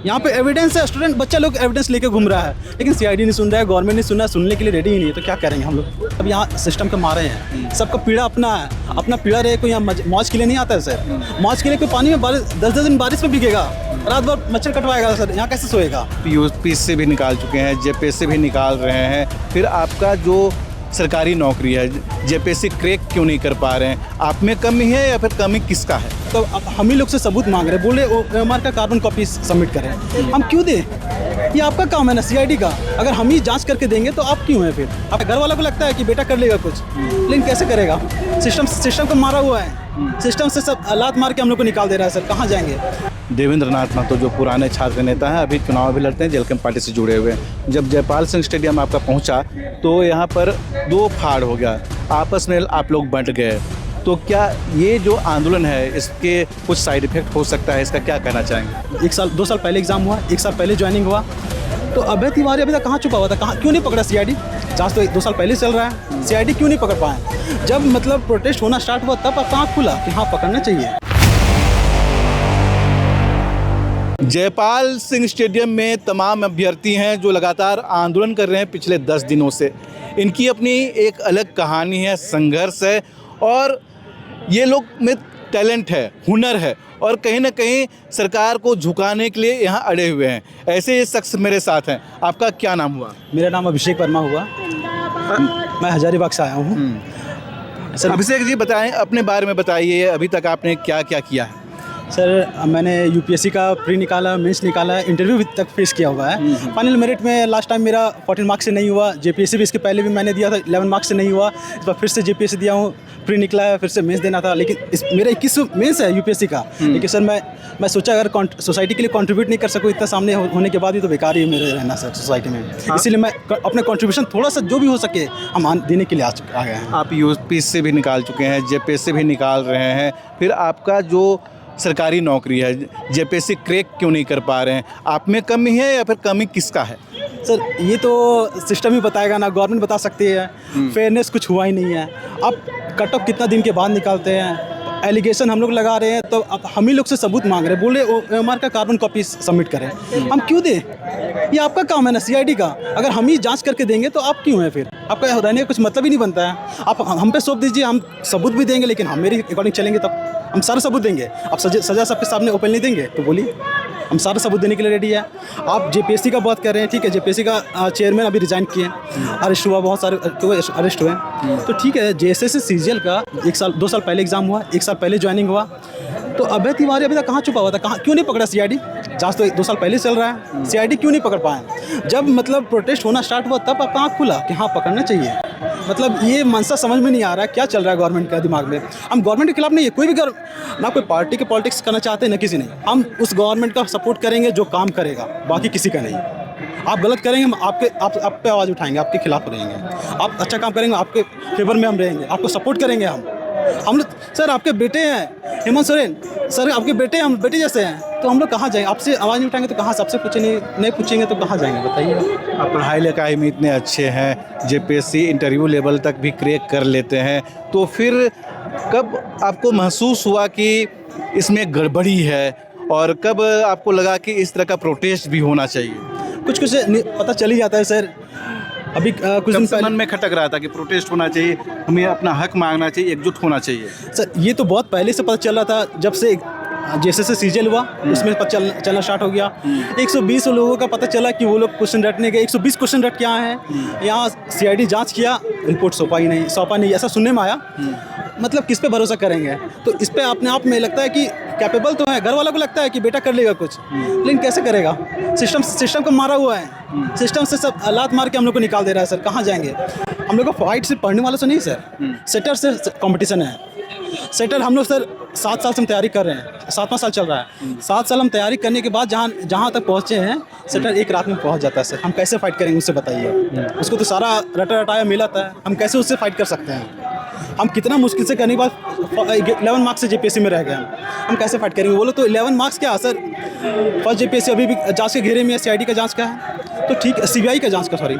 यहाँ पे एविडेंस है, स्टूडेंट बच्चा लोग एविडेंस लेके घूम रहा है, लेकिन सीआईडी नहीं सुन रहा है, गवर्नमेंट नहीं सुन रहा है, सुनने के लिए रेडी ही नहीं है, तो क्या करेंगे हम लोग। अब यहाँ सिस्टम के मारे हैं, सबका पीड़ा अपना है, अपना पीड़ा रहे। कोई यहाँ मौज के लिए नहीं आता है सर, मौज के लिए कोई पानी में 10 दिन बारिश में भीगेगा, रात भर मच्छर कटवाएगा सर, यहाँ कैसे सोएगा। यूपी से भी निकाल चुके हैं, जेपीएससी से भी निकाल रहे हैं, फिर आपका जो सरकारी नौकरी है जेपीएससी क्रैक क्यों नहीं कर पा रहे हैं? आप में कमी है या फिर कमी किसका है? तो अब हम ही लोग से सबूत मांग रहे हैं, बोले OMR का कार्बन कॉपी सबमिट करें, हम क्यों दें? ये आपका काम है ना सीआईडी का, अगर हम ही जांच करके देंगे तो आप क्यों हैं फिर? आपके घर वालों को लगता है कि बेटा कर लेगा कुछ, लेकिन कैसे करेगा? सिस्टम को मारा हुआ है, सिस्टम से सब लात मार के हम लोग को निकाल दे रहा है सर, कहाँ जाएंगे? देवेंद्र नाथ महतो जो पुराने छात्र नेता हैं, अभी चुनाव भी लड़ते हैं, जेलकम पार्टी से जुड़े हुए हैं। जब जयपाल सिंह स्टेडियम आपका पहुंचा तो यहाँ पर दो फाड़ हो गया, आपस में आप लोग बंट गए। तो क्या ये जो आंदोलन है इसके कुछ साइड इफेक्ट हो सकता है, इसका क्या कहना चाहेंगे? 2 साल पहले एग्जाम हुआ, 1 साल पहले ज्वाइनिंग हुआ, तो अभय तिवारी अभी तक कहाँ छुपा हुआ था? कहाँ क्यों नहीं पकड़ा सीआईडी? जांच तो 2 साल पहले चल रहा है, सीआईडी क्यों नहीं पकड़ पाए? जब मतलब प्रोटेस्ट होना स्टार्ट हुआ तब आँख खुला कि हाँ पकड़ना चाहिए। जयपाल सिंह स्टेडियम में तमाम अभ्यर्थी हैं जो लगातार आंदोलन कर रहे हैं पिछले 10 दिनों से। इनकी अपनी एक अलग कहानी है, संघर्ष है, और ये लोग में टैलेंट है, हुनर है, और कहीं ना कहीं सरकार को झुकाने के लिए यहाँ अड़े हुए हैं। ऐसे ये शख्स मेरे साथ हैं। आपका क्या नाम हुआ? मेरा नाम अभिषेक वर्मा हुआ, मैं हजारीबाग से आया हूँ। सर अभिषेक जी बताएं, अपने बारे में बताइए, अभी तक आपने क्या क्या किया है? सर मैंने यूपीएससी का प्री निकाला, मेंस निकाला, इंटरव्यू भी तक फेस किया हुआ है। फाइनल मेरिट में लास्ट टाइम मेरा 14 मार्क्स से नहीं हुआ, जेपीएससी भी इसके पहले भी मैंने दिया था, 11 मार्क्स से नहीं हुआ। इस बार फिर से जेपीएससी दिया हूँ, प्री निकला है, फिर से मेंस देना था, लेकिन मेरा 21 मेंस है यूपीएससी का। लेकिन सर मैं सोचा अगर सोसाइटी के लिए कंट्रीब्यूट नहीं कर सकूँ इतना सामने होने के बाद भी, तो बेकार ही मेरे रहना सर सोसाइटी में। इसीलिए मैं अपना कंट्रीब्यूशन थोड़ा सा जो भी हो सके हम देने के लिए आ गए हैं। आप यूपी से भी निकाल चुके हैं, जेपीएससी से भी निकाल रहे हैं, फिर आपका जो सरकारी नौकरी है जेपीएससी क्रैक क्यों नहीं कर पा रहे हैं? आप में कमी है या फिर कमी किसका है? सर ये तो सिस्टम ही बताएगा ना, गवर्नमेंट बता सकती है। फेयरनेस कुछ हुआ ही नहीं है। अब कट ऑफ कितना दिन के बाद निकालते हैं, एलिगेशन हम लोग लगा रहे हैं, तो अब हम ही लोग से सबूत मांग रहे हैं, बोले OMR का कार्बन कॉपी सबमिट करें, हम क्यों दें? ये आपका काम है ना सीआईडी का, अगर हम ही जांच करके देंगे तो आप क्यों हैं फिर? आपका रहने का कुछ मतलब ही नहीं बनता है। आप हम पे सौंप दीजिए, हम सबूत भी देंगे, लेकिन हम मेरे अकॉर्डिंग चलेंगे तब हम सारे सबूत देंगे। आप सजा सबके सामने ओपन नहीं देंगे तो बोलिए, हम सारे सबूत देने के लिए रेडी है। आप जेपीएससी का बात कर रहे हैं, ठीक है, जेपीएससी का चेयरमैन अभी रिजाइन किए, अरेस्ट हुआ, बहुत सारे तो अरेस्ट हुए, तो ठीक है। जेएसएससी सीजीएल का 2 साल पहले एग्जाम हुआ, 1 साल पहले ज्वाइनिंग हुआ, तो अभय तिवारी अभी तक कहाँ छुपा हुआ था? कहाँ क्यों नहीं पकड़ा सीआईडी? जांच तो 2 साल पहले चल रहा है, सीआईडी क्यों नहीं पकड़ पाए? जब मतलब प्रोटेस्ट होना स्टार्ट हुआ तब आपका आँख खुला कि हाँ पकड़ना चाहिए। मतलब ये मनसा समझ में नहीं आ रहा है क्या चल रहा है गवर्नमेंट का दिमाग में। हम गवर्नमेंट के खिलाफ नहीं है, कोई भी ना कोई पार्टी के पॉलिटिक्स करना चाहते हैं, ना किसी नहीं। हम उस गवर्नमेंट का सपोर्ट करेंगे जो काम करेगा, बाकी किसी का नहीं। आप गलत करेंगे हम आप पे आवाज़ उठाएंगे, आपके खिलाफ रहेंगे। आप अच्छा काम करेंगे, आपके फेवर में हम रहेंगे, आपको सपोर्ट करेंगे। हम लोग सर आपके बेटे हैं हेमंत सोरेन सर, आपके बेटे हम बेटे जैसे हैं, तो हम लोग कहाँ जाएंगे? आपसे आवाज़ नहीं उठाएंगे तो कहाँ से? आपसे पूछेंगे नहीं पूछेंगे तो कहाँ जाएंगे बताइए? आप पढ़ाई लिखाई में इतने अच्छे हैं, जेपीएससी इंटरव्यू लेवल तक भी क्रैक कर लेते हैं, तो फिर कब आपको महसूस हुआ कि इसमें गड़बड़ी है, और कब आपको लगा कि इस तरह का प्रोटेस्ट भी होना चाहिए? कुछ पता चल ही जाता है सर। अभी कुछ दिन पहले मन में खटक रहा था कि प्रोटेस्ट होना चाहिए, हमें अपना हक मांगना चाहिए, एकजुट होना चाहिए। सर ये तो बहुत पहले से पता चल रहा था, जब से जैसे सीजीएल हुआ उसमें पता चलना स्टार्ट हो गया। 120 लोगों का पता चला कि वो लोग क्वेश्चन रटने गए, 120 क्वेश्चन रट के आए हैं। यहाँ सीआईडी जांच किया, रिपोर्ट सौंपा नहीं, ऐसा सुनने में आया। मतलब किस पे भरोसा करेंगे? तो इस पे अपने आप में लगता है कि कैपेबल तो है, घर वालों को लगता है कि बेटा कर लेगा कुछ, लेकिन कैसे करेगा? सिस्टम को मारा हुआ है, सिस्टम से सब लात मार के हम लोग को निकाल दे रहा है सर, कहाँ जाएंगे? हम लोग को फाइट सिर्फ पढ़ने वालों से नहीं सर, सेटर से कंपटीशन है। सेटर हम लोग सर 7 साल से हम तैयारी कर रहे हैं, 7वां साल चल रहा है। 7 साल हम तैयारी करने के बाद जहाँ तक पहुँचे हैं, सेटर एक रात में पहुँच जाता है सर। हम कैसे फाइट करेंगे उससे बताइए? उसको तो सारा रटाया मिला था, हम कैसे उससे फाइट कर सकते हैं? हम कितना मुश्किल से करने के बाद 11 मार्क्स से जेपीएससी में रह गए हम कैसे फाइट करेंगे? बोलो तो 11 मार्क्स क्या सर? फर्स्ट जेपीएससी अभी भी जांच के घेरे में है, सीआईडी का जांच का है, तो ठीक है, सीबीआई का जांच का, सॉरी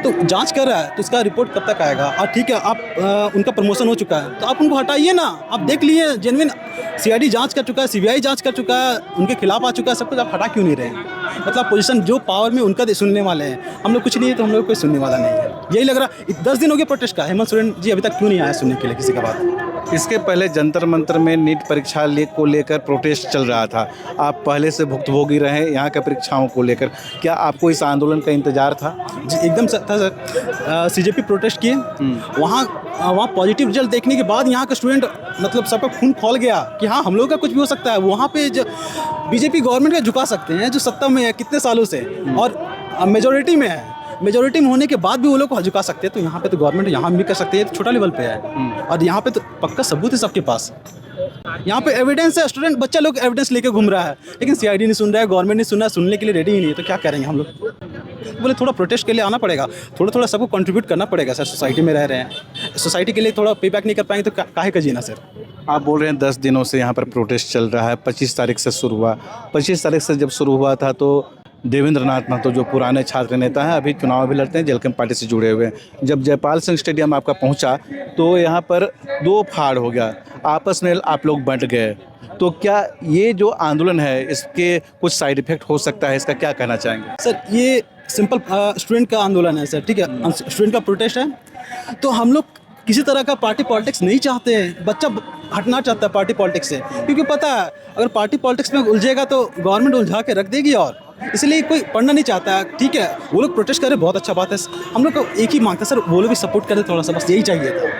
तो जांच कर रहा है तो इसका रिपोर्ट कब तक आएगा? और ठीक है, आप उनका प्रमोशन हो चुका है तो आप उनको हटाइए ना। आप देख लिए जेन्युइन सीआईडी जांच कर चुका है, सीबीआई जांच कर चुका है, उनके खिलाफ आ चुका है, सब कुछ, आप हटा क्यों नहीं रहे हैं? मतलब पोजीशन जो पावर में उनका सुनने वाले हैं, हम लोग कुछ नहीं है तो हम लोग कोई सुनने वाला नहीं है। यही लग रहा 10 दिन हो गए प्रोटेस्ट का, हेमंत सोरेन जी अभी तक क्यों नहीं आया सुनने के लिए किसी का बात? इसके पहले जंतर मंतर में नीट परीक्षा को लेकर प्रोटेस्ट चल रहा था। आप पहले से भुक्तभोगी रहे यहाँ के परीक्षाओं को लेकर, क्या आपको इस आंदोलन का इंतजार था? जी एकदम था सर। सीजेपी प्रोटेस्ट किए, वहाँ पॉजिटिव रिजल्ट देखने के बाद यहाँ के स्टूडेंट मतलब सबका खून खौल गया कि हाँ हम लोग का कुछ भी हो सकता है। वहाँ पे जो बीजेपी गवर्नमेंट का झुका सकते हैं जो सत्ता में है कितने सालों से और मेजोरिटी में है, मेजोरिटी में होने के बाद भी वो लोग को झुका सकते हैं। तो यहाँ पे तो गवर्नमेंट यहाँ भी कर सकती है, तो छोटा लेवल पे है और यहाँ पे तो पक्का सबूत है सबके पास। यहाँ पे एविडेंस है, स्टूडेंट बच्चा लोग एविडेंस लेके घूम रहा है, लेकिन सीआईडी नहीं सुन रहा है, गवर्नमेंट नहीं सुन रहा है, सुनने के लिए रेडी ही नहीं है। तो क्या करेंगे हम लोग? बोले थोड़ा प्रोटेस्ट के लिए आना पड़ेगा, थोड़ा थोड़ा सबको कंट्रीब्यूट करना पड़ेगा सर। सोसाइटी में रह रहे हैं, सोसाइटी के लिए थोड़ा पे बैक नहीं कर पाएंगे तो काहे का जीना सर? आप बोल रहे हैं 10 दिनों से यहाँ पर प्रोटेस्ट चल रहा है, 25 तारीख से शुरू हुआ। 25 तारीख से जब शुरू हुआ था तो देवेंद्र नाथ महतो जो पुराने छात्र नेता हैं, अभी चुनाव भी लड़ते हैं, जलकम पार्टी से जुड़े हुए हैं, जब जयपाल सिंह स्टेडियम आपका पहुंचा तो यहाँ पर 2 फाड़ हो गया, आपस में आप लोग बंट गए। तो क्या ये जो आंदोलन है इसके कुछ साइड इफेक्ट हो सकता है, इसका क्या कहना चाहेंगे? सर ये सिंपल स्टूडेंट का आंदोलन है सर, ठीक है, स्टूडेंट का प्रोटेस्ट है। तो हम लोग किसी तरह का पार्टी पॉलिटिक्स नहीं चाहते हैं। बच्चा हटना चाहता है पार्टी पॉलिटिक्स से, क्योंकि पता है अगर पार्टी पॉलिटिक्स में उलझेगा तो गवर्नमेंट उलझा के रख देगी, और इसलिए कोई पढ़ना नहीं चाहता है। ठीक है, वो लोग प्रोटेस्ट करें, बहुत अच्छा बात है। हम लोग को एक ही मांगता है सर, वो लोग भी सपोर्ट करें थोड़ा सा, बस यही चाहिए था।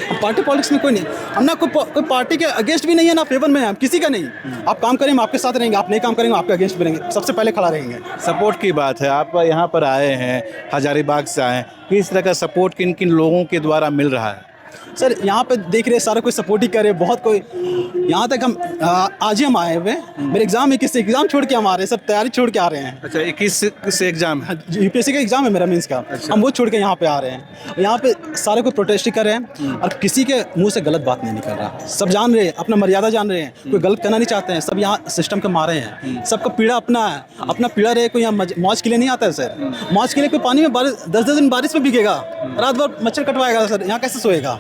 अब पार्टी पॉलिटिक्स में कोई नहीं, हम ना कोई पार्टी के अगेंस्ट भी नहीं है ना फेवर में है, हम किसी का नहीं। आप काम करें हम आपके साथ रहेंगे, आप नहीं काम करेंगे आपके अगेंस्ट भी रहेंगे, सबसे पहले खड़ा रहेंगे। सपोर्ट की बात है, आप यहाँ पर आए हैं, हजारीबाग से आए हैं, किस तरह का सपोर्ट किन किन लोगों के द्वारा मिल रहा है? सर यहाँ पे देख रहे सारा कोई सपोर्ट ही करे, बहुत कोई। यहाँ तक हम आज ही हम आए हुए, मेरे एग्जाम 21 से एग्जाम छोड़ के हम आ रहे हैं सर, तैयारी छोड़ के आ रहे हैं। अच्छा, 21 से एग्जाम है? यूपीएससी का एग्जाम है मेरा, मीन्स का। अच्छा। हम वो छोड़ के यहाँ पे आ रहे हैं। यहाँ पे सारे कोई प्रोटेस्ट ही कर रहे हैं और किसी के मुंह से गलत बात नहीं निकल रहा। सब जान रहे हैं, अपना मर्यादा जान रहे हैं, कोई गलत करना नहीं चाहते हैं। सब यहाँ सिस्टम के मारे हैं, सबका पीड़ा अपना है, अपना पीड़ा रहे। कोई यहाँ मौज के लिए नहीं आता है सर। मौज के लिए कोई पानी में 10-10 दिन बारिश में भीगेगा, रात भर मच्छर कटवाएगा सर, यहाँ कैसे सोएगा?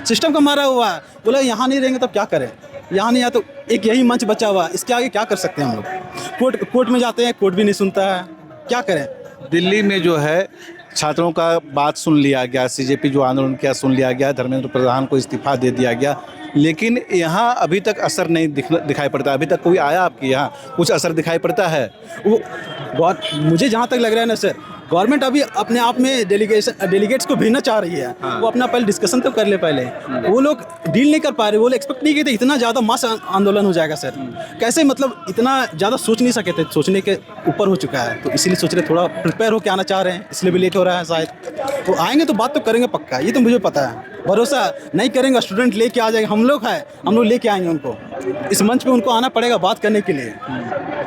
सिस्टम का मारा हुआ है। बोला यहाँ नहीं रहेंगे तब क्या करें? यहाँ नहीं आया तो एक यही मंच बचा हुआ है, इसके आगे क्या कर सकते हैं हम लोग? कोर्ट में जाते हैं, कोर्ट भी नहीं सुनता है, क्या करें? दिल्ली में जो है छात्रों का बात सुन लिया गया, सीजेपी जो आंदोलन किया सुन लिया गया, धर्मेंद्र प्रधान को इस्तीफा दे दिया गया, लेकिन यहाँ अभी तक असर नहीं दिखाई पड़ता। अभी तक कोई आया आपके यहाँ, कुछ असर दिखाई पड़ता है? वो मुझे जहाँ तक लग रहा है ना सर, गवर्नमेंट अभी अपने आप में डेलीगेट्स को भेजना चाह रही है। वो अपना पहले डिस्कशन तो कर ले पहले। वो लोग डील नहीं कर पा रहे, वो लोग एक्सपेक्ट नहीं किए थे इतना ज़्यादा मास आंदोलन हो जाएगा सर। कैसे मतलब इतना ज़्यादा सोच नहीं सके थे, सोचने के ऊपर हो चुका है। तो इसीलिए सोच रहे थोड़ा प्रिपेयर होकर आना चाह रहे हैं, इसलिए भी लेट हो रहा है शायद। तो आएंगे तो बात तो करेंगे पक्का, ये तो मुझे पता है। भरोसा नहीं करेंगे, स्टूडेंट लेके आ जाएंगे, हम लोग हैं, हम लोग लेके आएंगे उनको। इस मंच पे उनको आना पड़ेगा बात करने के लिए,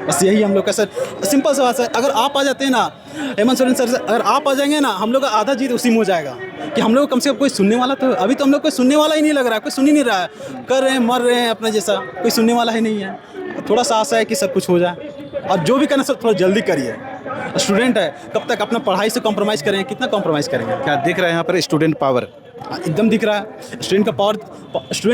बस यही हम लोग का सर सिंपल सा बात है। अगर आप आ जाते हैं ना हेमंत सोरेन सर, अगर आप आ जाएंगे ना, हम लोग का आधा जीत उसी में हो जाएगा कि हम लोग कम से कम कोई सुनने वाला तो, अभी तो हम लोग कोई सुनने वाला ही नहीं लग रहा है, कोई सुन ही नहीं रहा है, कर रहे हैं मर रहे हैं अपना जैसा, कोई सुनने वाला ही नहीं है। थोड़ा सा आशा है कि सब कुछ हो जाए, और जो भी करना सब थोड़ा जल्दी करिए। स्टूडेंट है, कब तक अपना पढ़ाई से कॉम्प्रोमाइज़ करेंगे? कितना कॉम्प्रोमाइज़ करेंगे? क्या दिख रहा है यहाँ पर स्टूडेंट पावर? एकदम दिख रहा है स्टूडेंट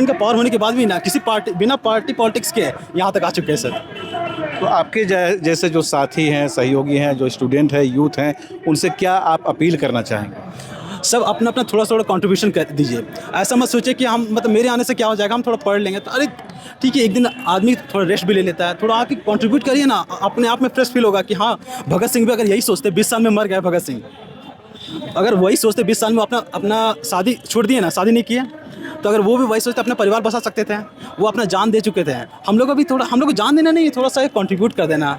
का पावर होने के बाद भी ना किसी पार्टी, बिना पार्टी पॉलिटिक्स के यहाँ तक आ चुके हैं सर। तो आपके जैसे जो साथी हैं, सहयोगी हैं, जो स्टूडेंट हैं, यूथ हैं, उनसे क्या आप अपील करना चाहेंगे? सब अपना अपना थोड़ा थोड़ा कंट्रीब्यूशन कर दीजिए। ऐसा मत सोचिए कि हम मतलब मेरे आने से क्या हो जाएगा, हम थोड़ा पढ़ लेंगे तो अरे ठीक है, एक दिन आदमी थोड़ा रेस्ट भी ले लेता है। थोड़ा आके कंट्रीब्यूट करिए ना, अपने आप में फ्रेश फील होगा कि हाँ, भगत सिंह भी अगर यही सोचते, 20 साल में मर गए भगत सिंह, अगर वही सोचते 20 साल में अपना शादी छोड़ दिए ना, शादी नहीं किया, तो अगर वो भी वही सोचते अपना परिवार बसा सकते थे। वो अपना जान दे चुके थे। हम लोग भी थोड़ा, हम लोग को जान देना नहीं, थोड़ा सा कंट्रीब्यूट कर देना।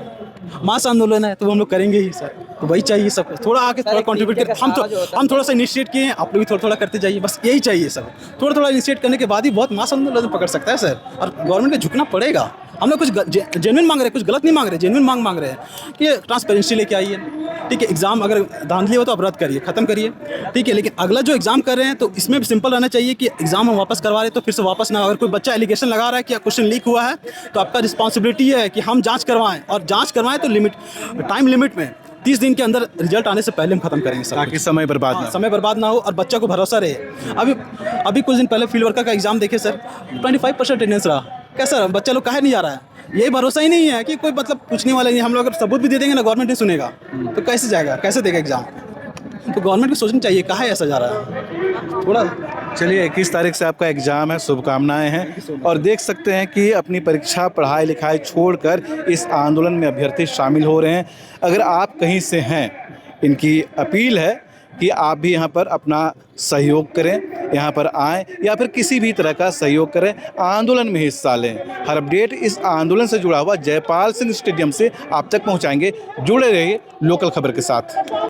मास आंदोलन है तो वो हम लोग करेंगे ही सर, तो वही चाहिए सब, थोड़ा आके थोड़ा कंट्रीब्यूट कर। हम थोड़ा सा इनिशिएट किए हैं, आप लोग भी थोड़ा थोड़ा करते जाइए, बस यही चाहिए सब। थोड़ा थोड़ा इनिशिएट करने के बाद ही बहुत मास आंदोलन पकड़ सकता है सर, और गवर्नमेंट को झुकना पड़ेगा। हम लोग कुछ जेन्युइन मांग रहे हैं, कुछ गलत नहीं मांग रहे, जेन्युइन मांग रहे हैं कि ट्रांसपेरेंसी लेके आइए। ठीक है, एग्जाम अगर धांधली हो तो आप रद्द करिए, खत्म करिए, ठीक है, लेकिन अगला जो एग्जाम कर रहे हैं तो इसमें भी सिंपल रहना चाहिए कि एग्जाम हम वापस करवा रहे हैं तो फिर से वापस ना। अगर कोई बच्चा एलिगेशन लगा रहा है कि क्वेश्चन लीक हुआ है तो आपका रिस्पॉन्सिबिलिटी है कि हम जांच करवाएं, और जांच करवाएं तो टाइम लिमिट में। 30 दिन के अंदर रिजल्ट आने से पहले हम खत्म करेंगे सर। ताकि समय बर्बाद ना हो। समय बर्बाद ना हो और बच्चा को भरोसा रहे। अभी कुछ दिन पहले फील्ड वर्कर का एग्जाम देखे सर, 25% अटेंडेंस रहा। कैसा बच्चा लोग काहे नहीं जा रहा है? यही भरोसा ही नहीं है कि कोई मतलब पूछने वाला नहीं। हम लोग अगर सबूत भी दे देंगे ना, गवर्नमेंट नहीं सुनेगा तो कैसे जाएगा, कैसे देगा एग्जाम? तो गवर्नमेंट को सोचना चाहिए काहे ऐसा जा रहा है थोड़ा। चलिए 21 तारीख से आपका एग्ज़ाम है, शुभकामनाएं हैं। और देख सकते हैं कि अपनी परीक्षा पढ़ाई लिखाई छोड़कर इस आंदोलन में अभ्यर्थी शामिल हो रहे हैं। अगर आप कहीं से हैं, इनकी अपील है कि आप भी यहाँ पर अपना सहयोग करें, यहाँ पर आएँ या फिर किसी भी तरह का सहयोग करें, आंदोलन में हिस्सा लें। हर अपडेट इस आंदोलन से जुड़ा हुआ जयपाल सिंह स्टेडियम से आप तक पहुँचाएंगे। जुड़े रहिए लोकल खबर के साथ।